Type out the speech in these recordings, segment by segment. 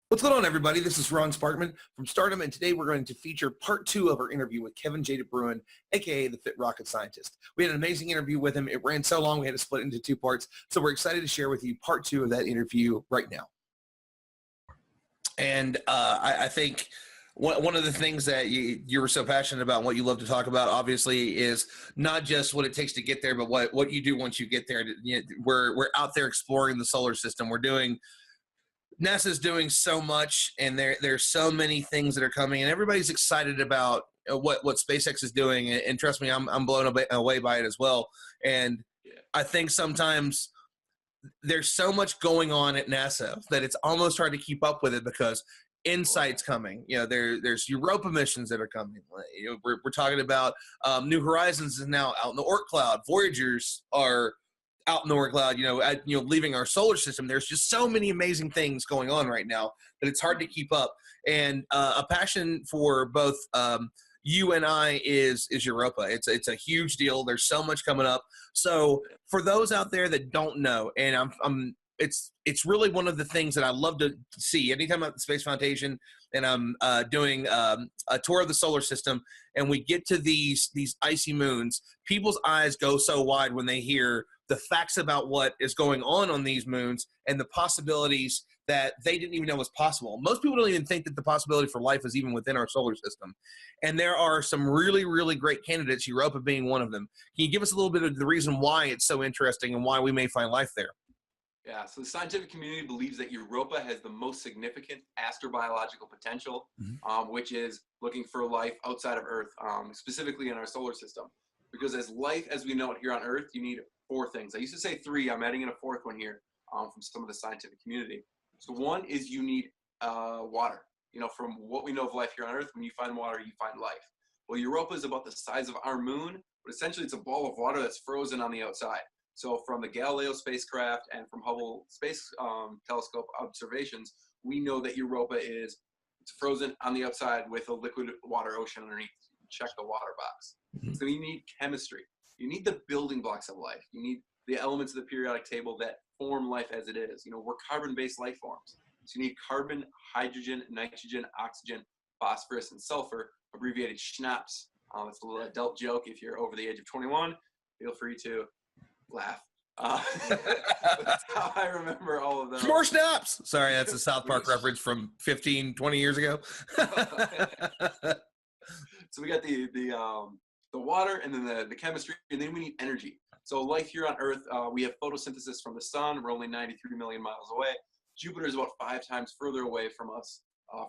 What's going on, everybody? This is Ron Sparkman from Stardom, and today we're going to feature part 2 of our interview with Kevin J. DeBruin, aka the Fit Rocket Scientist. We had an amazing interview with him. It ran so long we had to split it into 2 parts, so we're excited to share with you part 2 of that interview right now. And I think one of the things that you were so passionate about and what you love to talk about, obviously, is not just what it takes to get there, but what you do once you get there. We're out there exploring the solar system. NASA's doing so much, and there's so many things that are coming, and everybody's excited about what SpaceX is doing. And trust me, I'm blown away by it as well. And I think sometimes there's so much going on at NASA that it's almost hard to keep up with it because InSight's coming. There's Europa missions that are coming. We're talking about New Horizons is now out in the Oort cloud. Voyagers are out in the Oort cloud, leaving our solar system. There's just so many amazing things going on right now that it's hard to keep up. And a passion for both you and I is Europa. It's a huge deal. There's so much coming up. So for those out there that don't know, and it's really one of the things that I love to see anytime I'm at the Space Foundation and I'm doing a tour of the solar system, and we get to these icy moons. People's eyes go so wide when they hear the facts about what is going on these moons and the possibilities that they didn't even know was possible. Most people don't even think that the possibility for life is even within our solar system. And there are some really, really great candidates, Europa being one of them. Can you give us a little bit of the reason why it's so interesting and why we may find life there? Yeah, so the scientific community believes that Europa has the most significant astrobiological potential, which is looking for life outside of Earth, specifically in our solar system. Because as life as we know it here on Earth, you need 4 things. I used to say 3. I'm adding in a 4th one here from some of the scientific community. So one is you need water. From what we know of life here on Earth, when you find water, you find life. Well, Europa is about the size of our moon, but essentially it's a ball of water that's frozen on the outside. So from the Galileo spacecraft and from Hubble Space Telescope observations, we know that Europa it's frozen on the outside with a liquid water ocean underneath. Check the water box. So you need chemistry. You need the building blocks of life. You need the elements of the periodic table that form life as it is. We're carbon-based life forms. So you need carbon, hydrogen, nitrogen, oxygen, phosphorus, and sulfur, abbreviated SCHNAPS. It's a little adult joke. If you're over the age of 21, feel free to laugh. That's how I remember all of those. More snaps. Sorry, that's a South Park reference from 15, 20 years ago. So we got the water, and then the chemistry, and then we need energy. So life here on Earth, we have photosynthesis from the sun. We're only 93 million miles away. Jupiter is about 5 times further away from us,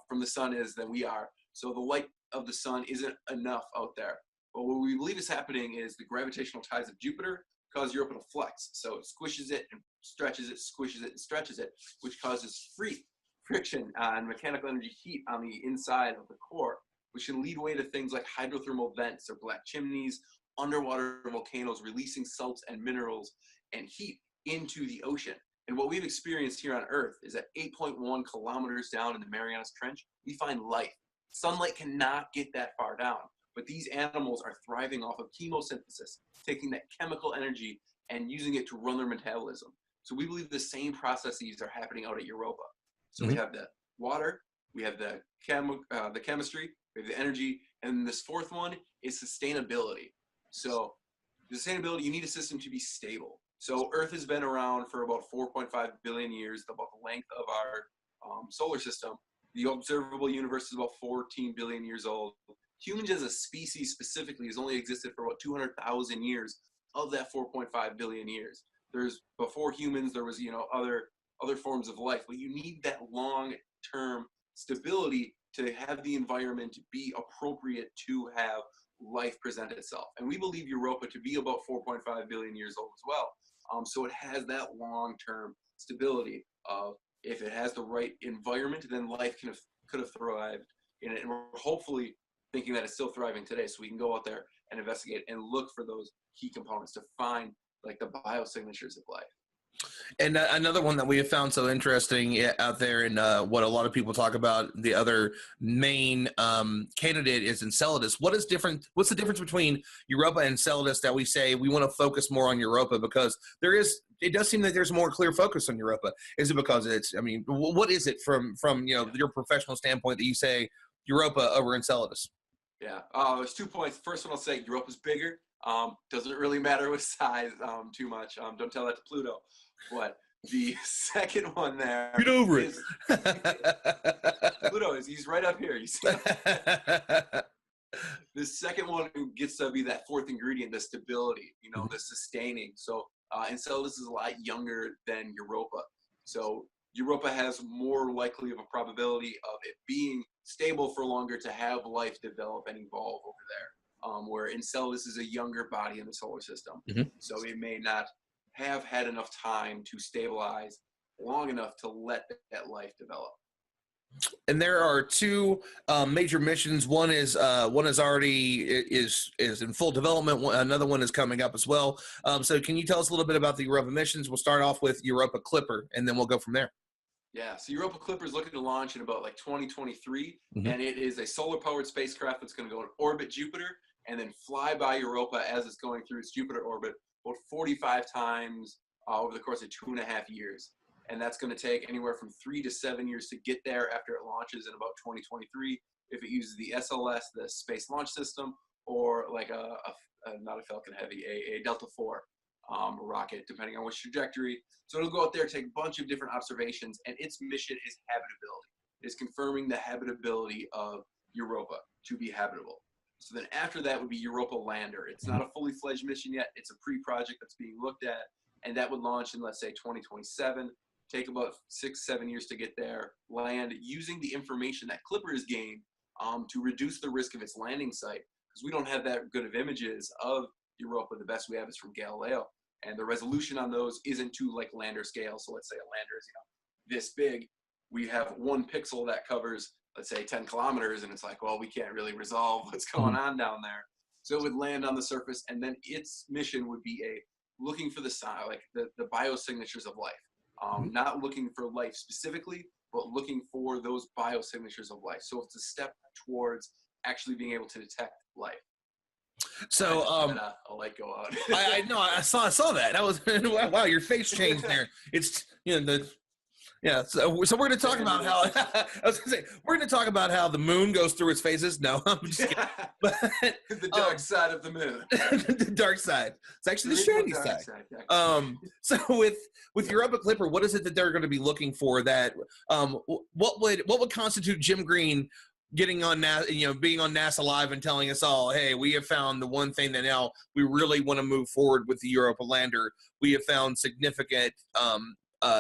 from the sun than we are. So the light of the sun isn't enough out there. But what we believe is happening is the gravitational ties of Jupiter cause Europa to flex. So it squishes it and stretches it, squishes it and stretches it, which causes friction and mechanical energy heat on the inside of the core, which can lead way to things like hydrothermal vents or black chimneys, underwater volcanoes releasing salts and minerals and heat into the ocean. And what we've experienced here on Earth is that 8.1 kilometers down in the Marianas Trench, we find life. Sunlight cannot get that far down, but these animals are thriving off of chemosynthesis, taking that chemical energy and using it to run their metabolism. So we believe the same processes are happening out at Europa. So we have the water, we have the chemistry, we have the energy, and this 4th one is sustainability. So sustainability, you need a system to be stable. So Earth has been around for about 4.5 billion years, about the length of our solar system. The observable universe is about 14 billion years old. Humans as a species specifically has only existed for about 200,000 years of that 4.5 billion years. Before humans, there was other forms of life, but you need that long-term stability to have the environment be appropriate to have life present itself. And we believe Europa to be about 4.5 billion years old as well. So it has that long-term stability of, if it has the right environment, then life could have thrived in it. And we're hopefully thinking that it's still thriving today, so we can go out there and investigate and look for those key components to find like the biosignatures of life. And another one that we have found so interesting out there, and what a lot of people talk about, the other main candidate is Enceladus. What's the difference between Europa and Enceladus that we say we want to focus more on Europa? Because there is it does seem that there's a more clear focus on Europa. Is it because it's, I mean, what is it from your professional standpoint that you say Europa over Enceladus? Yeah, there's 2 points. First one, I'll say Europa's bigger. Doesn't really matter with size too much. Don't tell that to Pluto. But the second one there Get over is Pluto. He's right up here. You see him? it. The second one gets to be that fourth ingredient, the stability, the sustaining. So Enceladus is a lot younger than Europa. So Europa has more likely of a probability of it being stable for longer to have life develop and evolve over there. Where Enceladus is a younger body in the solar system. So it may not have had enough time to stabilize long enough to let that life develop. And there are two major missions. One is already is in full development. Another one is coming up as well. So can you tell us a little bit about the Europa missions? We'll start off with Europa Clipper, and then we'll go from there. Yeah, so Europa Clipper is looking to launch in about like 2023, and it is a solar-powered spacecraft that's going to go and orbit Jupiter and then fly by Europa as it's going through its Jupiter orbit about 45 times over the course of 2.5 years. And that's going to take anywhere from 3 to 7 years to get there after it launches in about 2023. If it uses the SLS, the Space Launch System, or like not a Falcon Heavy, a Delta IV rocket, depending on which trajectory. So it'll go out there, take a bunch of different observations, and its mission is habitability. It's confirming the habitability of Europa to be habitable. So then after that would be Europa Lander. It's not a fully fledged mission yet. It's a pre-project that's being looked at, and that would launch in, let's say, 2027. Take about 6-7 years to get there, land using the information that Clipper has gained to reduce the risk of its landing site, because we don't have that good of images of Europa. The best we have is from Galileo, and the resolution on those isn't to like lander scale. So let's say a lander is this big. We have 1 pixel that covers, let's say, 10 kilometers, and it's like, well, we can't really resolve what's going on down there. So it would land on the surface, and then its mission would be looking for the biosignatures of life. Not looking for life specifically, but looking for those biosignatures of life. So it's a step towards actually being able to detect life. So a light go out. I know I saw that. That was wow. Your face changed there. It's So we're going to talk about how we're going to talk about how the moon goes through its phases. No, I'm just kidding. But, the dark side of the moon. The dark side. It's actually the shiny side. So with Europa Clipper, what is it that they're going to be looking for? That what would constitute Jim Green getting on NASA, being on NASA Live and telling us all, hey, we have found the one thing that now we really want to move forward with the Europa lander. We have found significant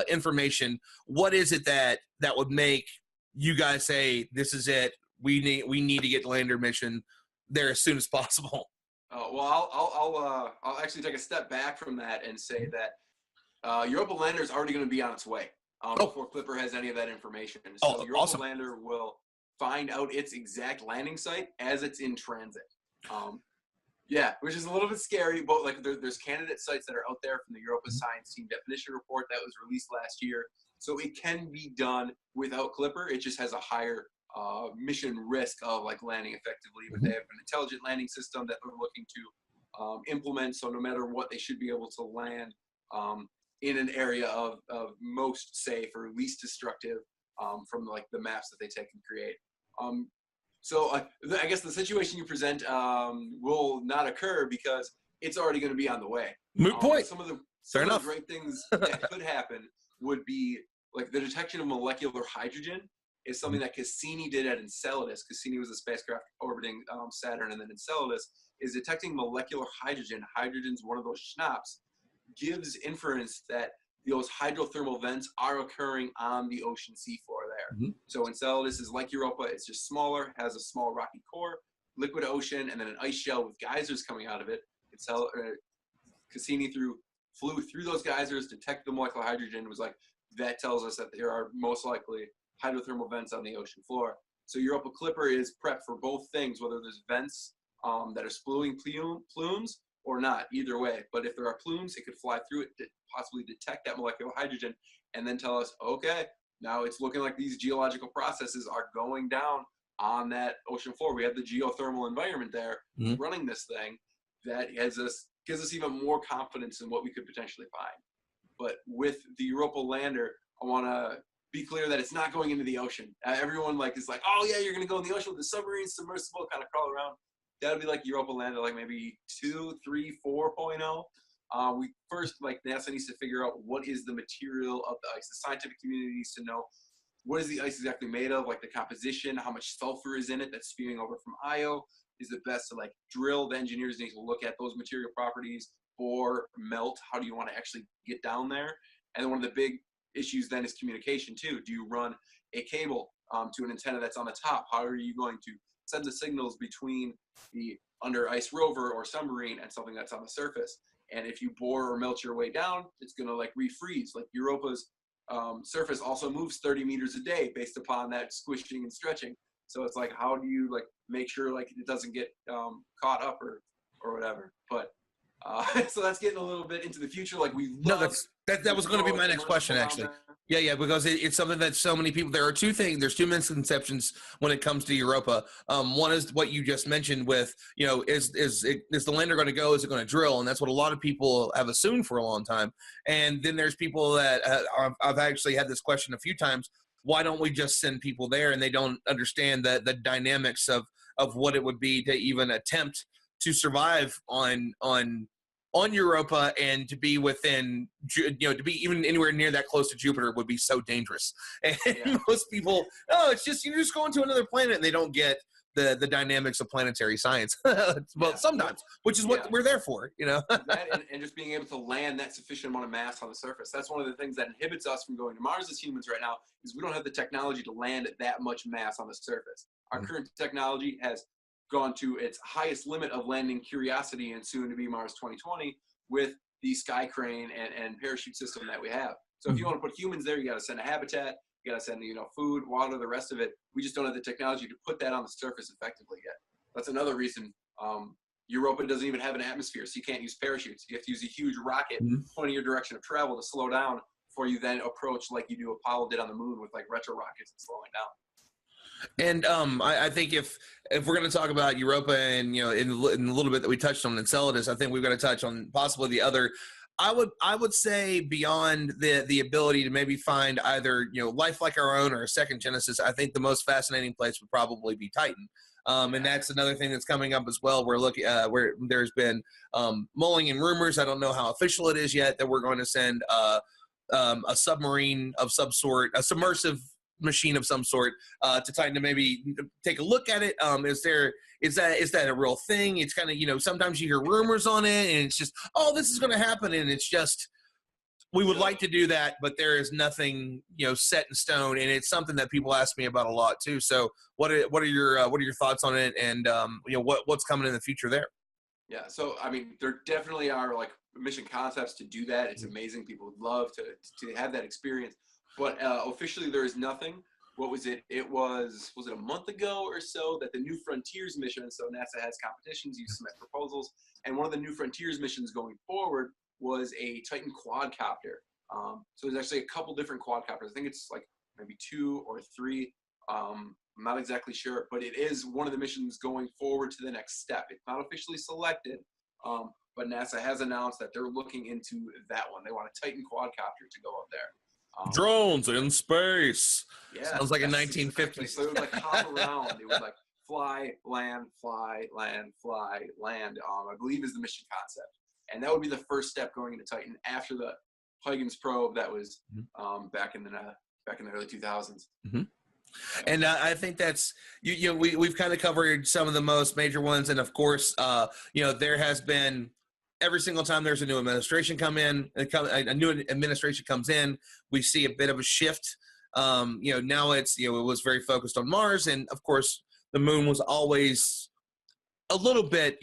information. What is it that would make you guys say this is it? We need to get the lander mission there as soon as possible. Well, I'll actually take a step back from that and say that Europa lander is already going to be on its way before Clipper has any of that information. So Europa awesome. lander will find out its exact landing site as it's in transit. Yeah, which is a little bit scary, but like there's candidate sites that are out there from the Europa Science Team Definition Report that was released last year. So it can be done without Clipper. It just has a higher mission risk of like landing effectively, but they have an intelligent landing system that they're looking to implement. So no matter what, they should be able to land in an area of most safe or least destructive from like the maps that they take and create. So I guess the situation you present will not occur because it's already going to be on the way. Moot point. Some of the great things that could happen would be like the detection of molecular hydrogen is something that Cassini did at Enceladus. Cassini was a spacecraft orbiting Saturn, and then Enceladus is detecting molecular hydrogen. Hydrogen's one of those schnapps, gives inference that those hydrothermal vents are occurring on the ocean seafloor there. So Enceladus is like Europa. It's just smaller, has a small rocky core, liquid ocean, and then an ice shell with geysers coming out of it. Cassini flew through those geysers, detected the molecular hydrogen, was like, that tells us that there are most likely hydrothermal vents on the ocean floor. So Europa Clipper is prepped for both things, whether there's vents that are spewing plumes or not, either way. But if there are plumes, it could fly through it, possibly detect that molecular hydrogen, and then tell us, okay, now it's looking like these geological processes are going down on that ocean floor. We have the geothermal environment there running this thing that gives us even more confidence in what we could potentially find. But with the Europa lander, I want to be clear that it's not going into the ocean. Everyone like is like, oh yeah, you're gonna go in the ocean with the submarine submersible, kind of crawl around. That would be like Europa lander, like maybe 2, 3, 4.0. We first, like, NASA needs to figure out what is the material of the ice. The scientific community needs to know what is the ice exactly made of, like the composition, how much sulfur is in it that's spewing over from Io. Is it best to like drill? The engineers need to look at those material properties, or melt. How do you want to actually get down there? And then one of the big issues then is communication too. Do you run a cable to an antenna that's on the top? How are you going to send the signals between the under ice rover or submarine and something that's on the surface? And if you bore or melt your way down, it's going to like refreeze. Like Europa's surface also moves 30 meters a day based upon that squishing and stretching. So it's like, how do you like make sure like it doesn't get caught up or whatever? But so that's getting a little bit into the future. Like we love. No, that was going to be my next question, actually. Yeah, because it's something that so many people. There's two misconceptions when it comes to Europa. One is what you just mentioned with, is the lander going to go? Is it going to drill? And that's what a lot of people have assumed for a long time. And then there's people that I've actually had this question a few times. Why don't we just send people there? And they don't understand the dynamics of what it would be to even attempt to survive on Europa, and to be within, to be even anywhere near that close to Jupiter would be so dangerous. And most people, it's just, you're just going to another planet, and they don't get the dynamics of planetary science. Well, sometimes, which is what we're there for, That and just being able to land that sufficient amount of mass on the surface. That's one of the things that inhibits us from going to Mars as humans right now, is we don't have the technology to land that much mass on the surface. Our current technology has gone to its highest limit of landing Curiosity and soon to be Mars 2020 with the sky crane and parachute system that we have. So if you want to put humans there, you got to send a habitat, you got to send, food, water, the rest of it. We just don't have the technology to put that on the surface effectively yet. That's another reason Europa doesn't even have an atmosphere, so you can't use parachutes. You have to use a huge rocket pointing your direction of travel to slow down before you then approach like you do Apollo did on the moon with like retro rockets and slowing down. And I think if we're going to talk about Europa and in a little bit that we touched on Enceladus, I think we've got to touch on possibly the other. I would say beyond the ability to maybe find either life like our own or a second Genesis, I think the most fascinating place would probably be Titan. And that's another thing that's coming up as well. We're looking where there's been mulling and rumors. I don't know how official it is yet that we're going to send a submarine of some sort, a submersive machine of some sort to Titan to maybe take a look at it. Is that a real thing? It's kind of, sometimes you hear rumors on it and it's just, oh, this is going to happen, and it's just, we would like to do that, but there is nothing set in stone, and it's something that people ask me about a lot too. So what are your thoughts on it, and what's coming in the future there? Yeah, so I mean, there definitely are like mission concepts to do that. It's amazing. People would love to have that experience. But officially, there is nothing. What was it? Was it a month ago or so that the New Frontiers mission, so NASA has competitions, you submit proposals, and one of the New Frontiers missions going forward was a Titan quadcopter. So there's actually a couple different quadcopters. I think it's like maybe 2 or 3. I'm not exactly sure, but it is one of the missions going forward to the next step. It's not officially selected, but NASA has announced that they're looking into that one. They want a Titan quadcopter to go up there. Drones in space. Yeah, sounds like a 1950s. Exactly. So it would like hop around. It would like fly, land, fly, land, fly, land. I believe is the mission concept, and that would be the first step going into Titan after the Huygens probe that was back in the early 2000s. And I think that's we've kind of covered some of the most major ones, and of course, there has been. Every single time there's a new administration a new administration comes in, we see a bit of a shift. Now it's, it was very focused on Mars, and of course the moon was always a little bit,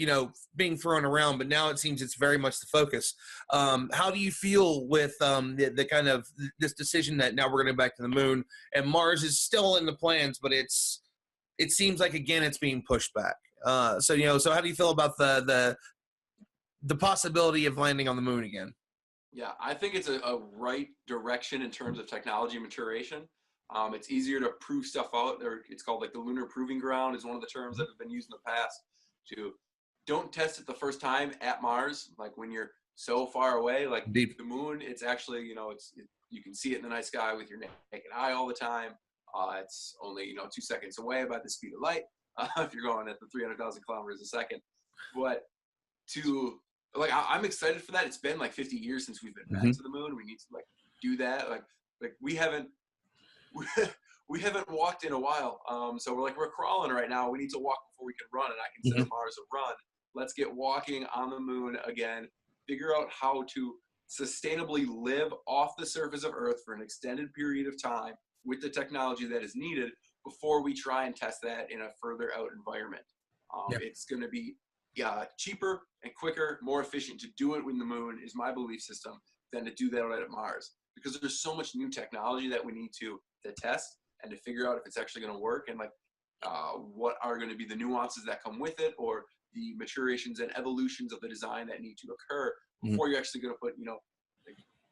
being thrown around, but now it seems it's very much the focus. How do you feel with the kind of this decision that now we're going to go back to the moon, and Mars is still in the plans, but it seems like again it's being pushed back. So how do you feel about the possibility of landing on the moon again? Yeah, I think it's a right direction in terms of technology maturation. It's easier to prove stuff out. It's called like the lunar proving ground is one of the terms that have been used in the past. To don't test it the first time at Mars, like when you're so far away. Like Deep. the moon, it's actually, you can see it in the night sky with your naked eye all the time. It's only 2 seconds away by the speed of light if you're going at the 300,000 kilometers a second. But I'm excited for that. It's been like 50 years since we've been back to the moon. We need to like do that. Like we haven't we haven't walked in a while. So we're crawling right now. We need to walk before we can run, and I consider Mars a run. Let's get walking on the moon again. Figure out how to sustainably live off the surface of Earth for an extended period of time with the technology that is needed before we try and test that in a further out environment. It's going to be cheaper and quicker, more efficient to do it in the moon, is my belief system, than to do that at Mars. Because there's so much new technology that we need to test and to figure out if it's actually going to work, and what are going to be the nuances that come with it, or the maturations and evolutions of the design that need to occur before you're actually going to put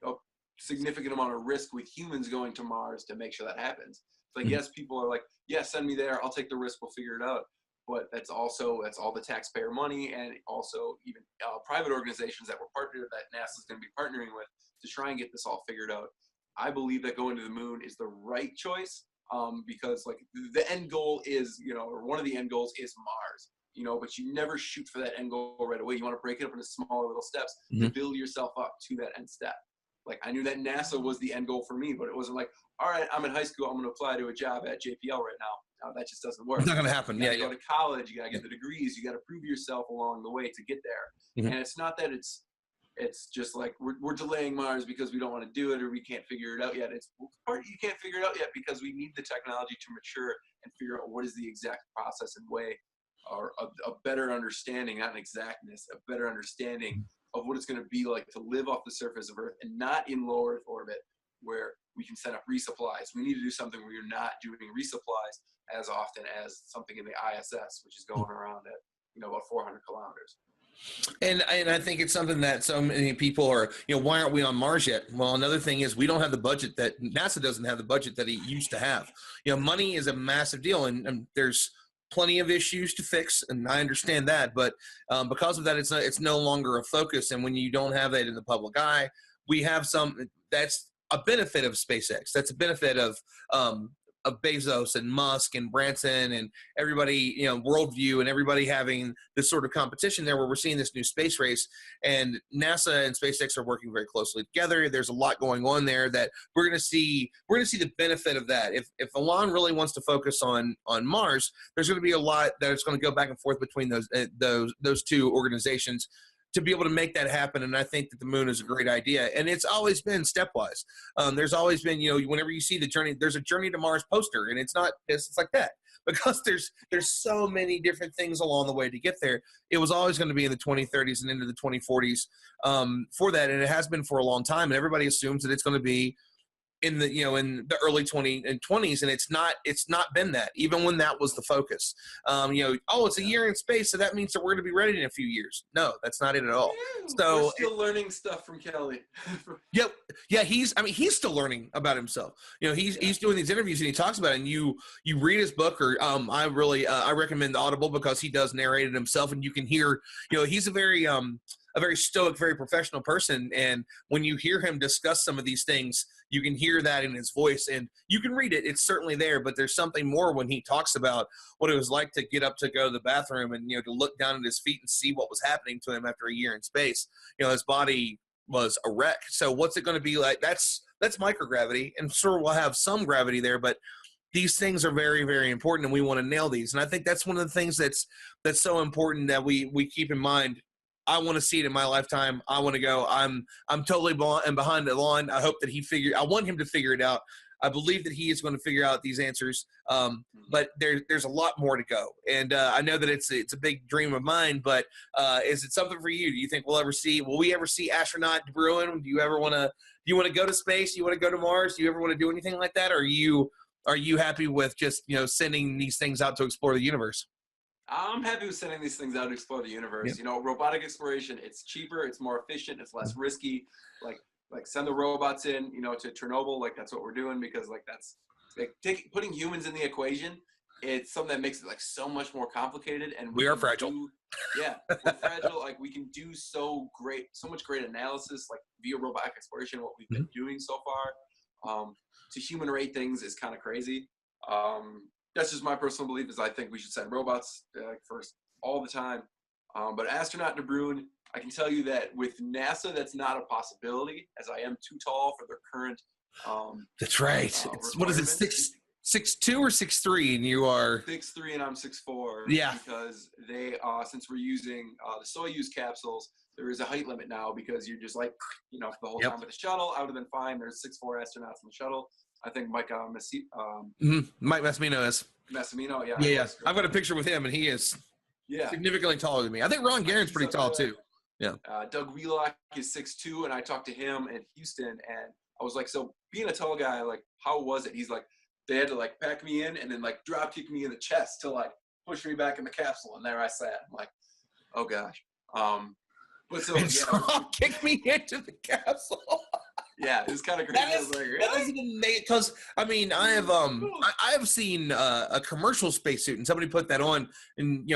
a significant amount of risk with humans going to Mars to make sure that happens. It's yes, people are like, yeah, send me there, I'll take the risk, we'll figure it out. But that's all the taxpayer money, and also even private organizations that NASA is going to be partnering with to try and get this all figured out. I believe that going to the moon is the right choice, because the end goal is, or one of the end goals is Mars, but you never shoot for that end goal right away. You want to break it up into smaller little steps to build yourself up to that end step. I knew that NASA was the end goal for me, but it wasn't like, all right, I'm in high school, I'm going to apply to a job at JPL right now. That just doesn't work. It's not going to happen. You gotta go to college, you got to get the degrees, you got to prove yourself along the way to get there. And it's not that it's just like we're delaying Mars because we don't want to do it or we can't figure it out yet. It's you can't figure it out yet because we need the technology to mature and figure out what is the exact process and way, or a better understanding, not an exactness, a better understanding of what it's going to be like to live off the surface of Earth and not in low Earth orbit where we can set up resupplies. We need to do something where you're not doing resupplies as often as something in the ISS, which is going around at about 400 kilometers. And I think it's something that so many people are, why aren't we on Mars yet? Well, another thing is we don't have the budget that NASA doesn't have the budget that it used to have. Money is a massive deal, and there's plenty of issues to fix, and I understand that. But because of that, it's no longer a focus. And when you don't have that in the public eye, we have that's a benefit of SpaceX. That's a benefit of Bezos and Musk and Branson and everybody, Worldview, and everybody having this sort of competition there where we're seeing this new space race, and NASA and SpaceX are working very closely together. There's a lot going on there that we're going to see the benefit of that. If Elon really wants to focus on Mars, there's going to be a lot that is going to go back and forth between those two organizations to be able to make that happen. And I think that the moon is a great idea. And it's always been stepwise. There's always been, whenever you see the journey, there's a Journey to Mars poster, and it's like that, because there's so many different things along the way to get there. It was always going to be in the 2030s and into the 2040s for that. And it has been for a long time. And everybody assumes that it's going to be in the early 20s, and it's not been that, even when that was the focus. It's a year in space, so that means that we're going to be ready in a few years. No, that's not it at all. So we're still learning stuff from Kelly. He's still learning about himself. He's doing these interviews and he talks about it, and you read his book, or I recommend the Audible, because he does narrate it himself, and you can hear, he's a very stoic, very professional person. And when you hear him discuss some of these things, you can hear that in his voice, and you can read it. It's certainly there, but there's something more when he talks about what it was like to get up to go to the bathroom and, to look down at his feet and see what was happening to him after a year in space. His body was a wreck. So what's it going to be like? That's microgravity, and sure, we'll have some gravity there, but these things are very, very important, and we want to nail these. And I think that's one of the things that's so important that we keep in mind. I want to see it in my lifetime. I want to go. I'm totally behind the line. I hope that I want him to figure it out. I believe that he is going to figure out these answers. But there's a lot more to go. And I know that it's a big dream of mine, but is it something for you? Do you think will we ever see astronaut DeBruin? Do you want to go to space? Do you want to go to Mars? Do you ever want to do anything like that? Or are you happy with just, sending these things out to explore the universe? I'm happy with sending these things out to explore the universe. Yeah. Robotic exploration, it's cheaper, it's more efficient, it's less risky. Like send the robots in, to Chernobyl. That's what we're doing, because that's putting humans in the equation it's something that makes it like so much more complicated. And We are fragile. we're fragile. Like we can do so much great analysis, like via robotic exploration, what we've been doing so far. To human rate things is kind of crazy. That's just my personal belief, is I think we should send robots first all the time. But astronaut DeBruin, I can tell you that with NASA, that's not a possibility, as I am too tall for their current. That's right. What is it, 6'2" or 6'3", and you are 6'3", and I'm 6'4". Yeah. Because they, since we're using the Soyuz capsules, there is a height limit now, because you're just like, the whole time with the shuttle. I would have been fine. There's 6'4" astronauts in the shuttle. I think Mike Mike Massimino is. Massimino, yeah. Yeah. I've got a picture with him, and he is significantly taller than me. I think Ron Guerin's pretty tall too. Yeah. Doug Wheelock is 6'2", and I talked to him in Houston, and I was like, so being a tall guy, like, how was it? He's like, they had to like pack me in and then like drop kick me in the chest to like push me back in the capsule, and there I sat. I'm like, oh gosh. But so kick me into the capsule. Yeah, it was kind of crazy. That is amazing, because I mean, I have seen a commercial spacesuit, and somebody put that on, and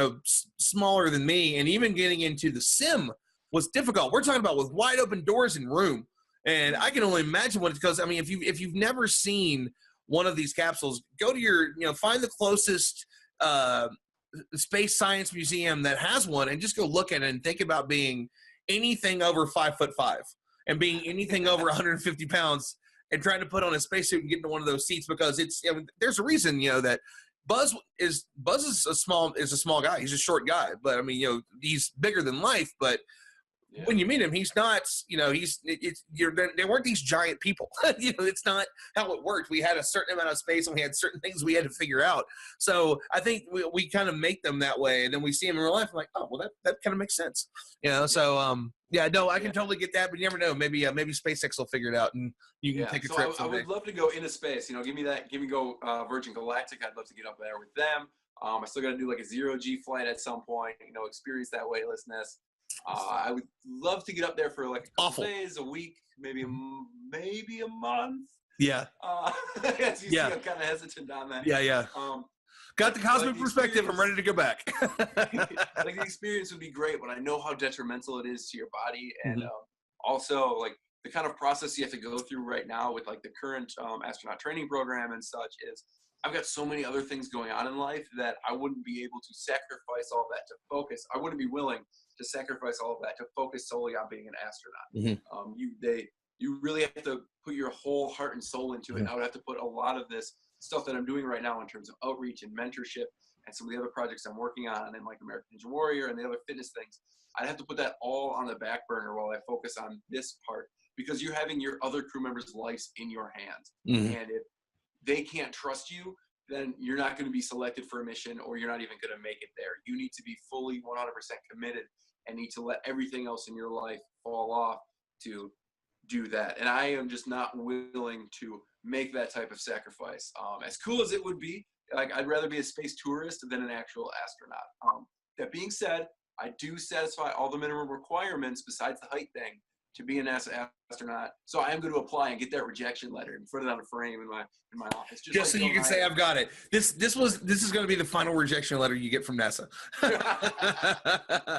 smaller than me, and even getting into the sim was difficult. We're talking about with wide open doors and room, and I can only imagine what it's, because I mean, if you've never seen one of these capsules, go to your find the closest space science museum that has one, and just go look at it and think about being anything over 5'5" and being anything over 150 pounds and trying to put on a spacesuit and get into one of those seats, because there's a reason that Buzz is a small guy. He's a short guy, but I mean he's bigger than life, but when you meet him, he's not, they weren't these giant people. It's not how it worked. We had a certain amount of space, and we had certain things we had to figure out. So I think we kind of make them that way, and then we see them in real life, and like, oh, well, that kind of makes sense. So, I can totally get that, but you never know. Maybe SpaceX will figure it out, and you can take a trip someday. I would love to go into space. Give me Virgin Galactic. I'd love to get up there with them. I still got to do like a 0G flight at some point, experience that weightlessness. I would love to get up there for like a couple days, a week, maybe a month. Yeah. As you see, I'm kind of hesitant on that. Yeah. Got the cosmic perspective. I'm ready to go back. Like the experience would be great, but I know how detrimental it is to your body, and also like the kind of process you have to go through right now with like the current astronaut training program and such is. I've got so many other things going on in life that I wouldn't be able to sacrifice all that to focus. I wouldn't be willing to sacrifice all of that to focus solely on being an astronaut. You really have to put your whole heart and soul into it. And I would have to put a lot of this stuff that I'm doing right now in terms of outreach and mentorship and some of the other projects I'm working on, and like American Ninja Warrior and the other fitness things. I'd have to put that all on the back burner while I focus on this part, because you're having your other crew members' lives in your hands. And if they can't trust you, then you're not going to be selected for a mission, or you're not even going to make it there. You need to be fully 100% committed and need to let everything else in your life fall off to do that. And I am just not willing to make that type of sacrifice. As cool as it would be, like I'd rather be a space tourist than an actual astronaut. That being said, I do satisfy all the minimum requirements besides the height thing to be a NASA astronaut. So I am going to apply and get that rejection letter and put it on a frame in my office. Just like so you can say, I've got it. This is going to be the final rejection letter you get from NASA.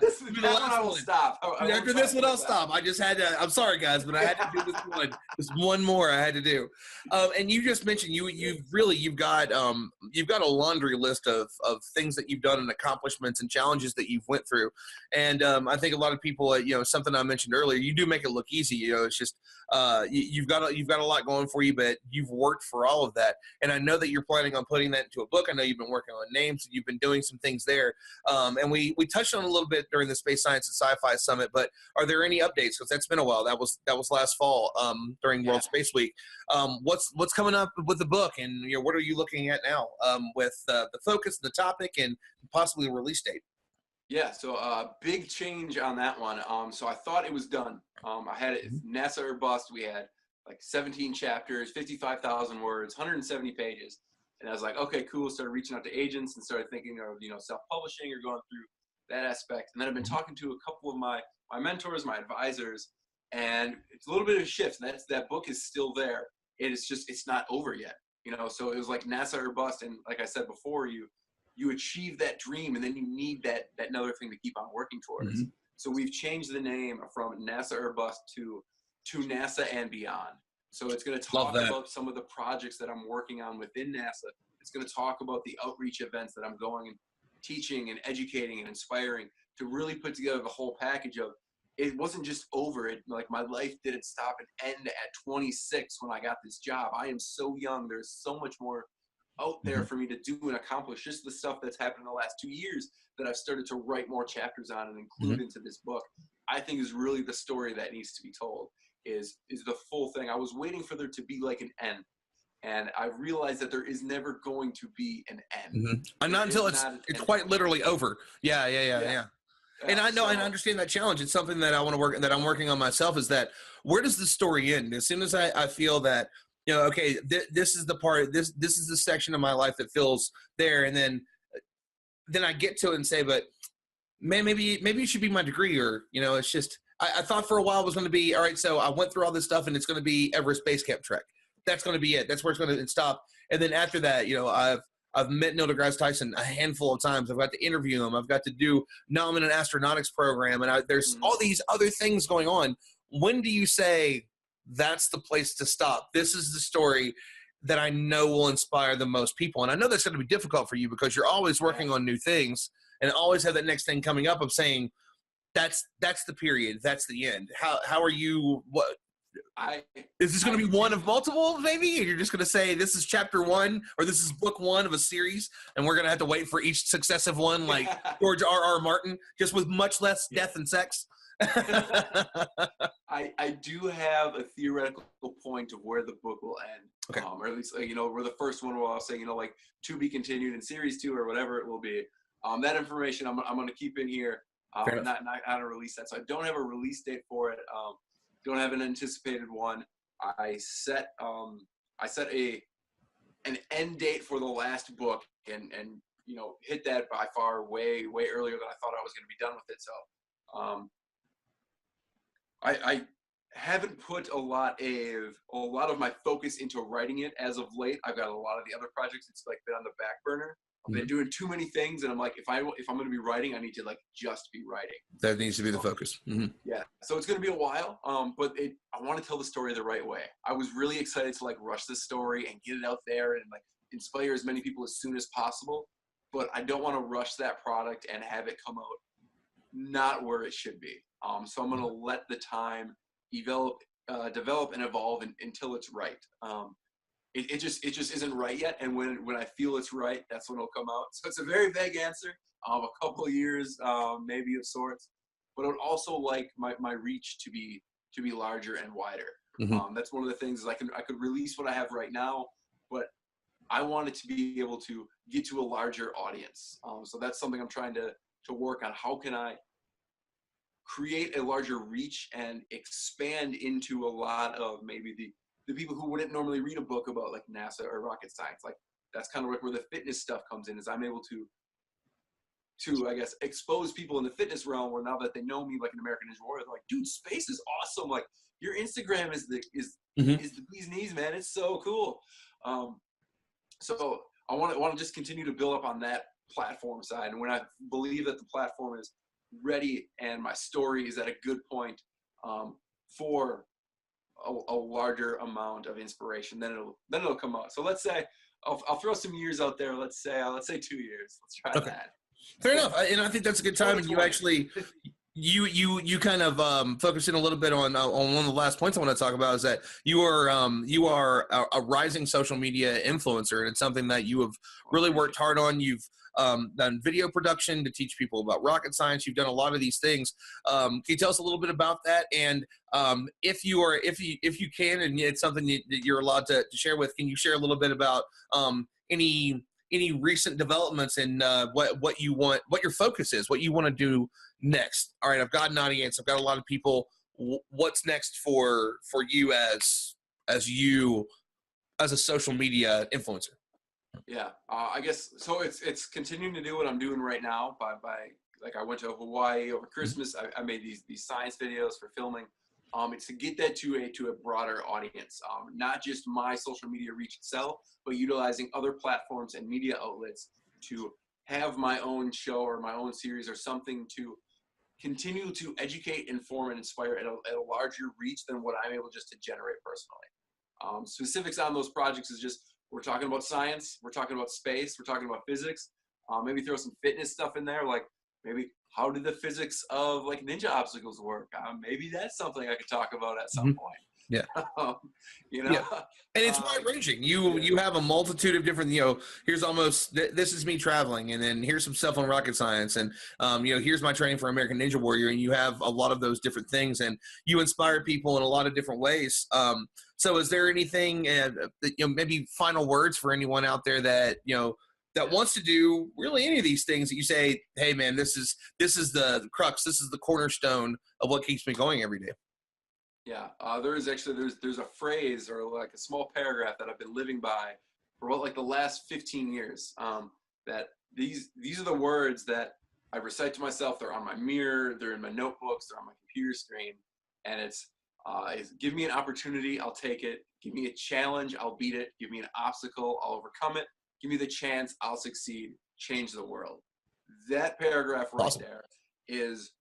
This one I will stop. After this one, I'll stop. I just had to, I'm sorry guys, but I had to do this one. There's one more I had to do. And you just mentioned you've got a laundry list of things that you've done and accomplishments and challenges that you've went through. And I think a lot of people, something I mentioned earlier, you do make it look easy. It's just you've got a lot going for you, but you've worked for all of that. And I know that you're planning on putting that into a book. I know you've been working on names, and you've been doing some things there. And we touched on it a little bit during the Space Science and Sci-Fi Summit, but are there any updates? Because that's been a while. That was last fall during World Space Week. What's coming up with the book, and what are you looking at now with the focus, the topic, and possibly a release date? Yeah, so big change on that one. So I thought it was done. I had it NASA or bust. We had like 17 chapters, 55,000 words, 170 pages. And I was like, okay, cool. Started reaching out to agents and started thinking of, self-publishing or going through that aspect. And then I've been talking to a couple of my mentors, my advisors, and it's a little bit of a shift. That book is still there. It's not over yet. you know, so it was like NASA or bust. And like I said before, you achieve that dream, and then you need that another thing to keep on working towards. So we've changed the name from NASA or bust to NASA and beyond. So it's going to talk about some of the projects that I'm working on within NASA. It's going to talk about the outreach events that I'm going and teaching and educating and inspiring, to really put together the whole package of, it wasn't just over. It, like, my life didn't stop and end at 26 when I got this job. I am so young. There's so much more out there for me to do and accomplish. Just the stuff that's happened in the last 2 years that I've started to write more chapters on and include into this book, I think is really the story that needs to be told, is the full thing. I was waiting for there to be like an end, and I realized that there is never going to be an end. And not until it's quite literally over. Yeah. And I know, and I understand that challenge. It's something that I'm working on myself, is that, where does the story end? As soon as I feel that, you know, okay, this is the part, this is the section of my life that feels there, and then I get to it and say, but man, maybe it should be my degree, or, you know, it's just, I thought for a while it was going to be, all right, so I went through all this stuff and it's going to be Everest Base Camp Trek. That's going to be it. That's where it's going to stop. And then after that, you know, I've met Neil deGrasse Tyson a handful of times. I've got to interview him. I've got to do now I'm in an astronautics program, and there's all these other things going on. When do you say that's the place to stop? This is the story that I know will inspire the most people. And I know that's going to be difficult for you, because you're always working on new things and always have that next thing coming up of saying, that's the period. That's the end. How are you? What is this going to be? One of multiple, maybe? And you're just going to say this is chapter 1, or this is book 1 of a series, and we're going to have to wait for each successive one, like George R.R. Martin, just with much less death and sex. I do have a theoretical point of where the book will end, or at least, you know, where the first one will, I'll say, you know, like, to be continued in series 2 or whatever it will be. That information I'm going to keep in here. Not a release that. So I don't have a release date for it. Don't have an anticipated one. I set an end date for the last book, and you know, hit that by far way earlier than I thought I was going to be done with it. So I haven't put a lot of my focus into writing it as of late. I've got a lot of the other projects. It's like been on the back burner. I've been doing too many things, and I'm like, if I'm going to be writing, I need to, like, just be writing. That needs to be the focus. Yeah. So it's going to be a while, but I want to tell the story the right way. I was really excited to, like, rush this story and get it out there and, like, inspire as many people as soon as possible. But I don't want to rush that product and have it come out not where it should be. So I'm going to let the time develop and evolve until it's right. It just isn't right yet, and when I feel it's right, that's when it'll come out. So it's a very vague answer. A couple of years, maybe, of sorts, but I would also like my reach to be larger and wider. That's one of the things, is I could release what I have right now, but I want it to be able to get to a larger audience. So that's something I'm trying to work on. How can I create a larger reach and expand into a lot of maybe the people who wouldn't normally read a book about, like, NASA or rocket science. Like, that's kind of like where the fitness stuff comes in, is I'm able to I guess, expose people in the fitness realm, where now that they know me, like, an American Ninja Warrior, they're like, dude, space is awesome. Like, your Instagram is the bee's knees, man. It's so cool. So I want to just continue to build up on that platform side. And when I believe that the platform is ready and my story is at a good point for a larger amount of inspiration, then it'll come out. So let's say I'll throw some years out there. Let's say 2 years. Let's try that. Fair enough. And I think that's a good time. And you actually, you kind of focus in a little bit on one of the last points I want to talk about, is that you are a rising social media influencer, and it's something that you have really worked hard on. You've done video production to teach people about rocket science. You've done a lot of these things. Can you tell us a little bit about that? And if you can, and it's something that you're allowed to share with, can you share a little bit about any recent developments in what you want, what your focus is, what you want to do next? All right, I've got an audience. I've got a lot of people. What's next for you as a social media influencer? Yeah, I guess so. It's continuing to do what I'm doing right now by like, I went to Hawaii over Christmas. I made these science videos for filming. It's to get that to a broader audience, not just my social media reach itself, but utilizing other platforms and media outlets to have my own show or my own series or something to continue to educate, inform, and inspire at a larger reach than what I'm able just to generate personally. Specifics on those projects is just, we're talking about science, we're talking about space, we're talking about physics, maybe throw some fitness stuff in there, like maybe how did the physics of like ninja obstacles work? Maybe that's something I could talk about at some point. Yeah. You know, Yeah. And it's wide ranging. You have a multitude of different, here's almost, this is me traveling, and then here's some stuff on rocket science, and here's my training for American Ninja Warrior, and you have a lot of those different things, and you inspire people in a lot of different ways. So is there anything maybe final words for anyone out there that that wants to do really any of these things that you say, hey man, this is the crux, this is the cornerstone of what keeps me going every day? Yeah, there's a phrase or like a small paragraph that I've been living by for like the last 15 years. That these are the words that I recite to myself. They're on my mirror, they're in my notebooks, they're on my computer screen, and it's give me an opportunity, I'll take it. Give me a challenge, I'll beat it. Give me an obstacle, I'll overcome it. Give me the chance, I'll succeed. Change the world. That paragraph right there is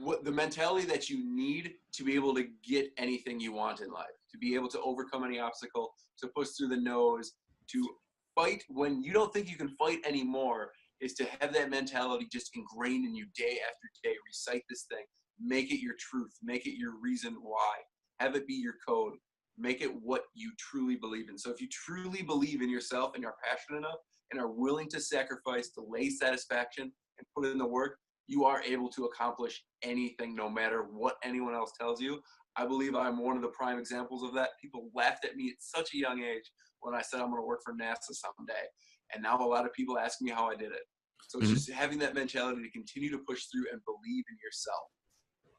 what the mentality that you need to be able to get anything you want in life, to be able to overcome any obstacle, to push through the nose, to fight when you don't think you can fight anymore, is to have that mentality just ingrained in you day after day. Recite this thing, make it your truth, make it your reason why, have it be your code, make it what you truly believe in. So if you truly believe in yourself and you're passionate enough and are willing to sacrifice, delay satisfaction, and put in the work, you are able to accomplish anything, no matter what anyone else tells you. I believe I'm one of the prime examples of that. People laughed at me at such a young age when I said I'm going to work for NASA someday. And now a lot of people ask me how I did it. So it's just having that mentality to continue to push through and believe in yourself.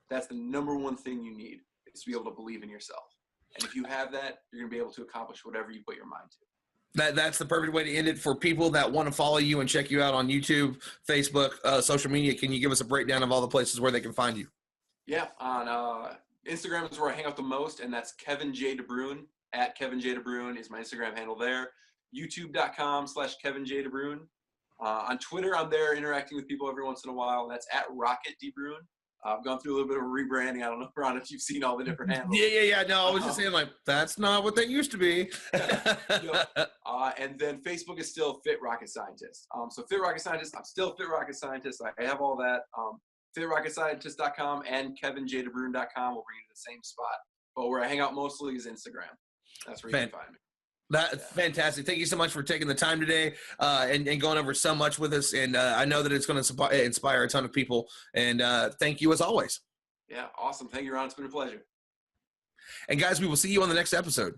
That's the number one thing you need, is to be able to believe in yourself. And if you have that, you're going to be able to accomplish whatever you put your mind to. That's the perfect way to end it. For people that want to follow you and check you out on YouTube, Facebook, social media, can you give us a breakdown of all the places where they can find you? Yeah, on Instagram is where I hang out the most, and that's Kevin J. DeBruin. At Kevin J. DeBruin is my Instagram handle there. YouTube.com/Kevin J. DeBruin. On Twitter, I'm there interacting with people every once in a while. That's at Rocket DeBruin. I've gone through a little bit of rebranding. I don't know, Ron, if you've seen all the different handles. Yeah. No, I was just saying, like, that's not what they used to be. And then Facebook is still Fit Rocket Scientist. So Fit Rocket Scientist, I'm still Fit Rocket Scientist. I have all that. FitRocketScientist.com and KevinJDeBruin.com will bring you to the same spot. But where I hang out mostly is Instagram. That's where you can find me. That's fantastic. Thank you so much for taking the time today and going over so much with us. And I know that it's going to inspire a ton of people. And thank you as always. Yeah, awesome. Thank you, Ron. It's been a pleasure. And guys, we will see you on the next episode.